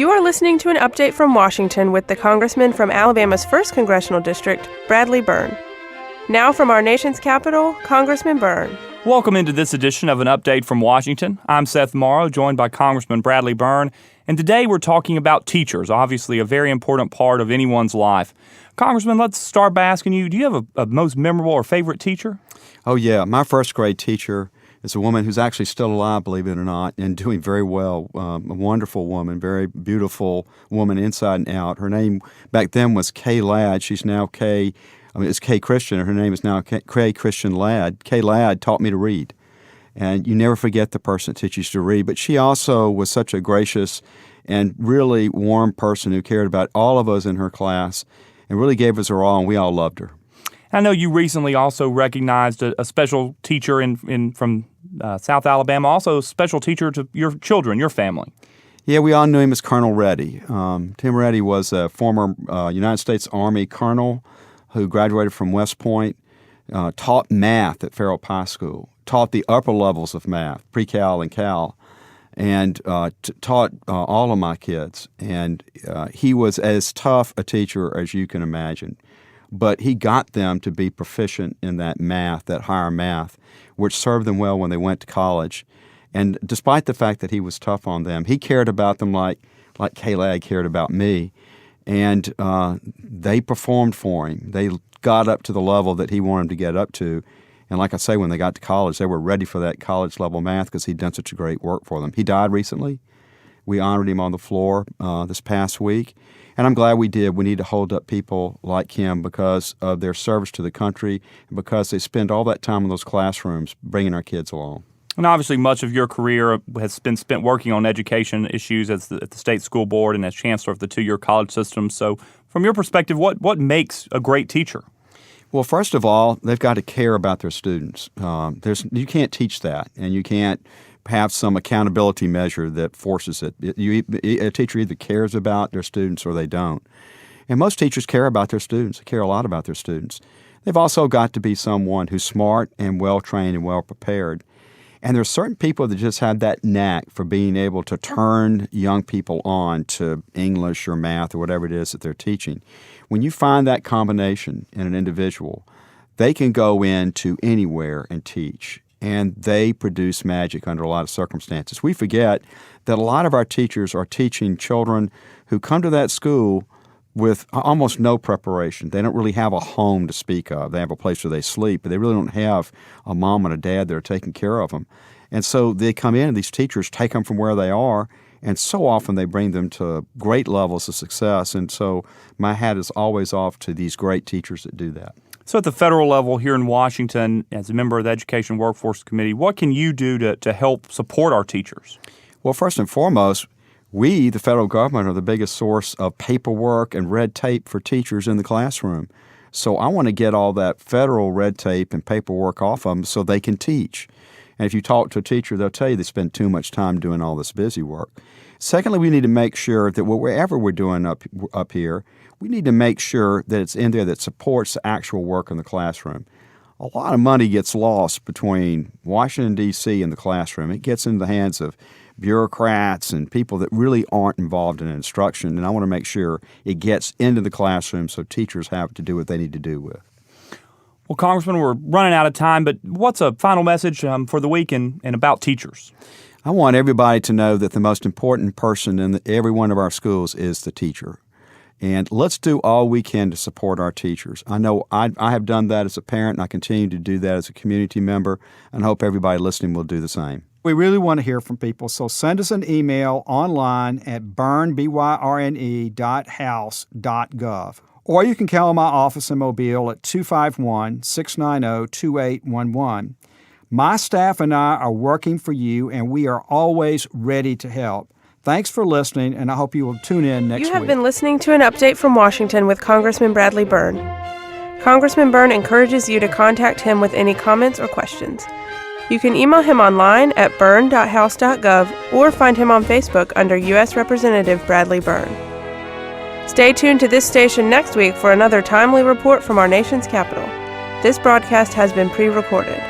You are listening to an update from Washington with the Congressman from Alabama's 1st Congressional District, Bradley Byrne. Now from our nation's capital, Congressman Byrne. Welcome into this edition of an update from Washington. I'm Seth Morrow, joined by Congressman Bradley Byrne, and today we're talking about teachers, obviously a very important part of anyone's life. Congressman, let's start by asking you, do you have a most memorable or favorite teacher? Oh, yeah. My first grade teacher is a woman who's actually still alive, believe it or not, and doing very well. A wonderful woman, very beautiful woman inside and out. Her name back then was Kay Ladd. She's now it's Kay Christian. Her name is now Kay Christian Ladd. Kay Ladd taught me to read. And you never forget the person that teaches you to read. But she also was such a gracious and really warm person who cared about all of us in her class and really gave us her all, and we all loved her. I know you recently also recognized a special teacher from South Alabama, also a special teacher to your children, your family. Yeah, we all knew him as Colonel Reddy. Tim Reddy was a former United States Army colonel who graduated from West Point, taught math at Farrell High School, taught the upper levels of math, pre-Cal and Cal, and taught all of my kids. And he was as tough a teacher as you can imagine. But he got them to be proficient in that math, that higher math, which served them well when they went to college. And despite the fact that he was tough on them, he cared about them like Kay Ladd cared about me. And they performed for him. They got up to the level that he wanted them to get up to. And like I say, when they got to college, they were ready for that college-level math because he'd done such a great work for them. He died recently. We honored him on the floor this past week. And I'm glad we did. We need to hold up people like him because of their service to the country and because they spend all that time in those classrooms bringing our kids along. And obviously much of your career has been spent working on education issues at the state school board and as chancellor of the two-year college system. So from your perspective, what makes a great teacher? Well, first of all, they've got to care about their students. You can't teach that, and you can't have some accountability measure that forces it. A teacher either cares about their students or they don't. And most teachers care about their students. They care a lot about their students. They've also got to be someone who's smart and well-trained and well-prepared. And there are certain people that just have that knack for being able to turn young people on to English or math or whatever it is that they're teaching. When you find that combination in an individual, they can go into anywhere and teach. And they produce magic under a lot of circumstances. We forget that a lot of our teachers are teaching children who come to that school with almost no preparation. They don't really have a home to speak of. They have a place where they sleep, but they really don't have a mom and a dad that are taking care of them. And so they come in, and these teachers take them from where they are, and so often they bring them to great levels of success. And so my hat is always off to these great teachers that do that. So at the federal level here in Washington, as a member of the Education Workforce Committee, what can you do to help support our teachers? Well, first and foremost, we, the federal government, are the biggest source of paperwork and red tape for teachers in the classroom. So I want to get all that federal red tape and paperwork off of them so they can teach. And if you talk to a teacher, they'll tell you they spend too much time doing all this busy work. Secondly, we need to make sure that wherever we're doing up here, we need to make sure that it's in there that supports the actual work in the classroom. A lot of money gets lost between Washington, D.C. and the classroom. It gets into the hands of bureaucrats and people that really aren't involved in instruction, and I want to make sure it gets into the classroom so teachers have to do what they need to do with. Well, Congressman, we're running out of time, but what's a final message for the week and about teachers? I want everybody to know that the most important person in every one of our schools is the teacher. And let's do all we can to support our teachers. I know I have done that as a parent, and I continue to do that as a community member, and I hope everybody listening will do the same. We really want to hear from people, so send us an email online at byrne.house.gov. Or you can call my office in Mobile at 251-690-2811. My staff and I are working for you, and we are always ready to help. Thanks for listening, and I hope you will tune in next week. You have been listening to an update from Washington with Congressman Bradley Byrne. Congressman Byrne encourages you to contact him with any comments or questions. You can email him online at byrne.house.gov or find him on Facebook under U.S. Representative Bradley Byrne. Stay tuned to this station next week for another timely report from our nation's capital. This broadcast has been pre-recorded.